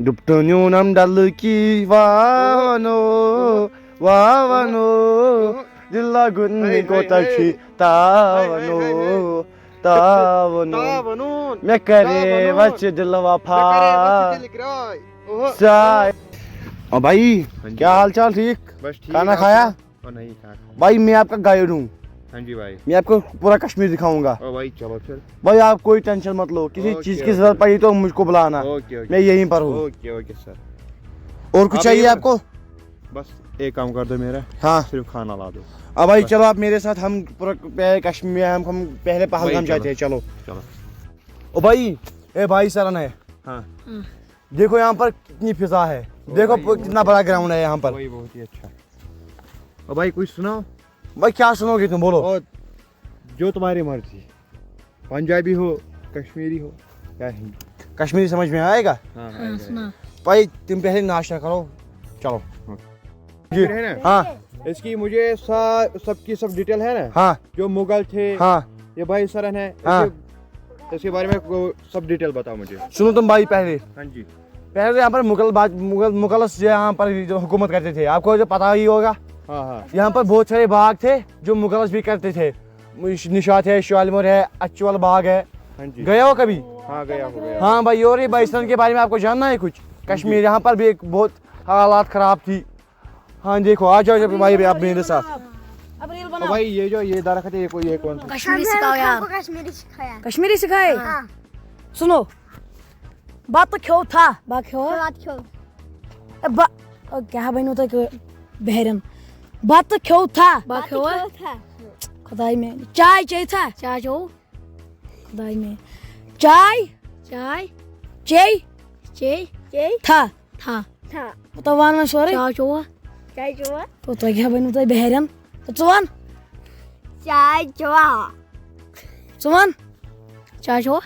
Duptonunam dalki vano dilla gunni kotachi tavano मैं करे वच दिल वफा साय। और भाई क्या हाल चाल? ठीक, बस ठीक। खाना खाया? नहीं खाया भाई मैं आपका गाइड हूँ। हाँ जी भाई, मैं आपको पूरा कश्मीर दिखाऊंगा। ओ भाई चलो फिर। भाई आप कोई टेंशन मत लो, किसी ओके, चीज की ओके। जरूरत पड़ी तो मुझको बुलाना। ओके मैं यहीं पर हूँ। Okay okay sir. और कुछ आप चाहिए यहीं आपको? बस एक काम कर दो मेरा, हाँ सिर्फ खाना ला दो। अब भाई बस। चलो आप मेरे साथ, हम पूरा कश्मीर, हम पहले पहलगाम भाई, जाते हैं। चलो चलो। ओ भाई, ए भाई सरन है। हाँ देखो यहाँ पर कितनी फिजा है, देखो कितना बड़ा ग्राउंड है यहाँ पर। भाई बहुत ही अच्छा। और भाई कुछ सुनाओ। भाई क्या सुनोगे तुम, बोलो। और जो तुम्हारी मर्जी, पंजाबी हो, कश्मीरी हो या हिंदी। कश्मीरी समझ में आएगा? हाँ सुना। भाई तुम पहले नाश्ता करो, चलो। जी है ना? हाँ इसकी मुझे सबकी सब डिटेल है ना? हाँ जो मुगल थे, हाँ ये भाई सरन है, हाँ। इसके बारे में सब डिटेल बताओ मुझे। सुनो तुम भाई, पहले हाँ जी। पहले यहाँ पर मुगल यहाँ पर जो हुकूमत करते थे, आपको जो पता ही होगा। हाँ हाँ यहाँ पर बहुत सारे बाग थे जो मुगल भी करते थे। निशात है, शालीमार है, अचवल बाग है। हाँ जी। गए हो कभी? हाँ गया हो गया। हाँ भाई, और ये बाइसन के बारे में आपको जानना है कुछ? कश्मीर यहाँ पर भी एक बहुत हालात खराब थी। हाँ देखो, आ जाओ जब भाई आप मेरे साथ। तो भाई ये जो ये दरख्त है, ये कौन सा? कश्मीरी सिखाओ यार। कश्मीरी सिखाया। कश्मीरी सिखाए। हाँ। सुनो, बात तो क्यों था? बात क्यों? बात क्यों? क्या बनो तो बहरन, बात तो क्यों था? बात क्यों था? खुदाई में चाय चाहिए था। चाय जो खुदाई में चाय चाय चाय चाय था था था। तो वान में सॉरी चाय जो चाय जुआ। तो क्या बनो तो बहरन तो चुवान चाय जुआ। चुवान चाय जो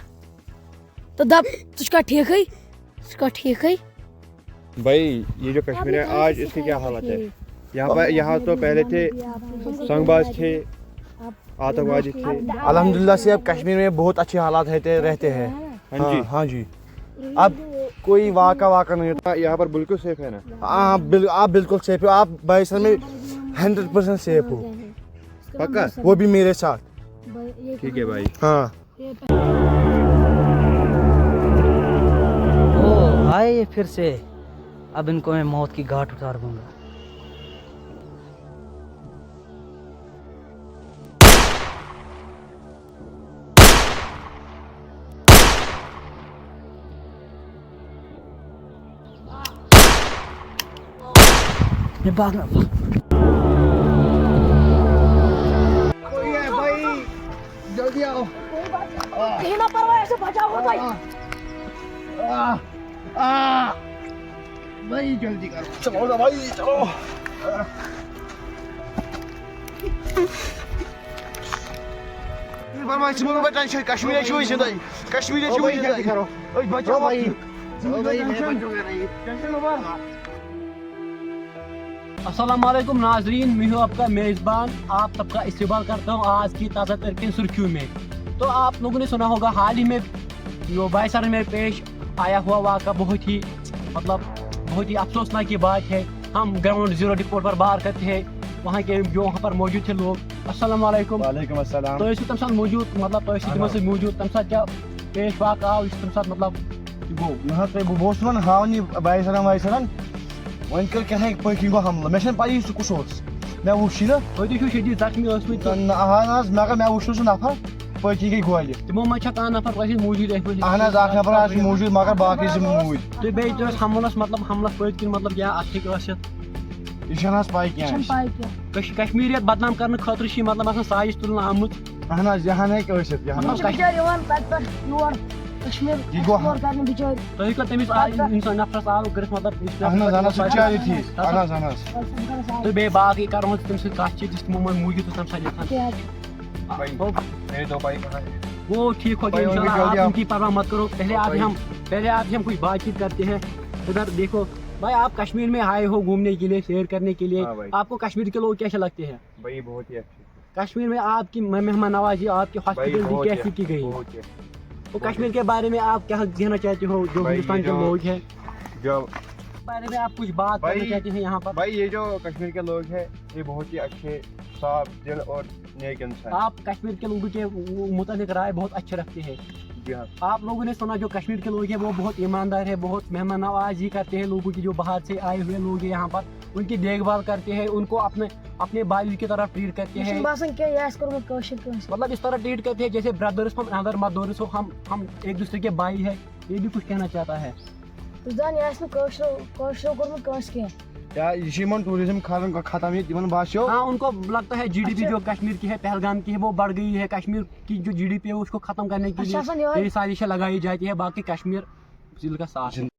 तो दब तुझका ठीक है, तुझका ठीक है। भाई ये जो कश्मीर है आज इसकी क्या हालत है? यहाँ तो पहले थे संगबाज थे, आतंकवादी थे। अल्हम्दुलिल्लाह से अब कश्मीर में बहुत अच्छे हालात रहते हैं। हाँ जी। हाँ जी, अब कोई वाका नहीं होता। यहाँ पर बिल्कुल सेफ है ना? आप बिल्कुल सेफ हो। आप बाइसन में 100% सेफ हो, पक्का? वो भी मेरे साथ। ठीक है भाई। हाँ ओ आए ये फिर से। अब इनको मैं मौत की घाट उतार दूंगा। ये भागना कोई है भाई, जल्दी आओ। कहीं ना परवाह ऐसे बचाओ हो भाई। भाई जल्दी करो। चलो ना भाई, चलो। कश्मीर जल्दी करो। बचाओ भाई। अस्सलाम वालेकुम नाजरीन, मैं हूँ आपका मेज़बान। आप सबका इस्तेमाल करता हूँ आज की ताज़ा तरीन सुर्खियों में। तो आप लोगों ने सुना होगा हाल ही में जो बाइसन में पेश आया हुआ वाक़ा बहुत ही अफसोसनाक की बात है। हम ग्राउंड जीरो रिपोर्ट पर बाहर करते हैं, वहाँ के जो वहाँ पर मौजूद थे लोग। अस्सलाम वालेकुम। वालेकुम अस्सलाम। तो तम साथ मौजूद मौजूद तम साथ क्या पेश वाक़ा आव तम साथ मतलब गो यहाँ पे बोसमन हावनी बाइसन वन कर क्या है पकि गो हमला मैं पाई सह कुछ मैं वुच ना तो शदीद जख्मी मगर मैं वुच नफर पकि गई गोलि तमो मज नफर मौजूद अहन नफर मौजूद मगर बाकी मूद तो बे हमलस हमलस पत किन मतलब क्या अत यह पाई क्या कश्मीरियत बदनाम करने खतर मतलब साजिश तुलन आमुत अहन यह तो तमिस इंसान नफरस आव कर मतलब तो बे बाकी करो तम तमो मौजूद तम वो ठीक हो गया इंशाल्लाह। आप उनकी परवाह मत करो। पहले आप हम कुछ बातचीत करते हैं। उधर देखो भाई, आप कश्मीर में आए हो घूमने के लिए, सैर करने के लिए। आपको कश्मीर के लोग कैसे लगते हैं? भाई बहुत ही अच्छे। कश्मीर में आपकी मेहमान नवाजी, आपकी हॉस्पिटलिटी कैसी की गई? तो कश्मीर के बारे में आप क्या कहना चाहते हो जो हिंदुस्तान के लोग हैं? जो बारे में आप कुछ बात करना भाई- चाहते हैं यहाँ पर? भाई ये जो कश्मीर के लोग हैं ये बहुत ही अच्छे साफ दिल और नेक इंसान हैं। आप कश्मीर के लोगों के मुताबिक राय बहुत अच्छे रखते हैं। जी हाँ आप लोगों ने सुना जो कश्मीर के लोग हैं वो बहुत ईमानदार है, बहुत मेहमान नवाजी करते हैं लोगों की, जो बाहर से आए हुए लोग हैं यहाँ पर उनकी देखभाल करते हैं, उनको अपने भाई की तरह ट्रीट करते हैं, मतलब इस तरह ट्रीट करते हैं जैसे ब्रदर्स हम अगर मदर्स हो, हम एक दूसरे के भाई है। ये भी कुछ कहना चाहता है। या यमन टूरिज्म खत्म ये तिमन बासियो हाँ, उनको लगता है जीडीपी जो कश्मीर की है, पहलगाम की है, वो बढ़ गई है। कश्मीर की जो जीडीपी है उसको खत्म करने के लिए ये साजिशें लगाई जाती है। बाकी कश्मीर दिल का साथ है।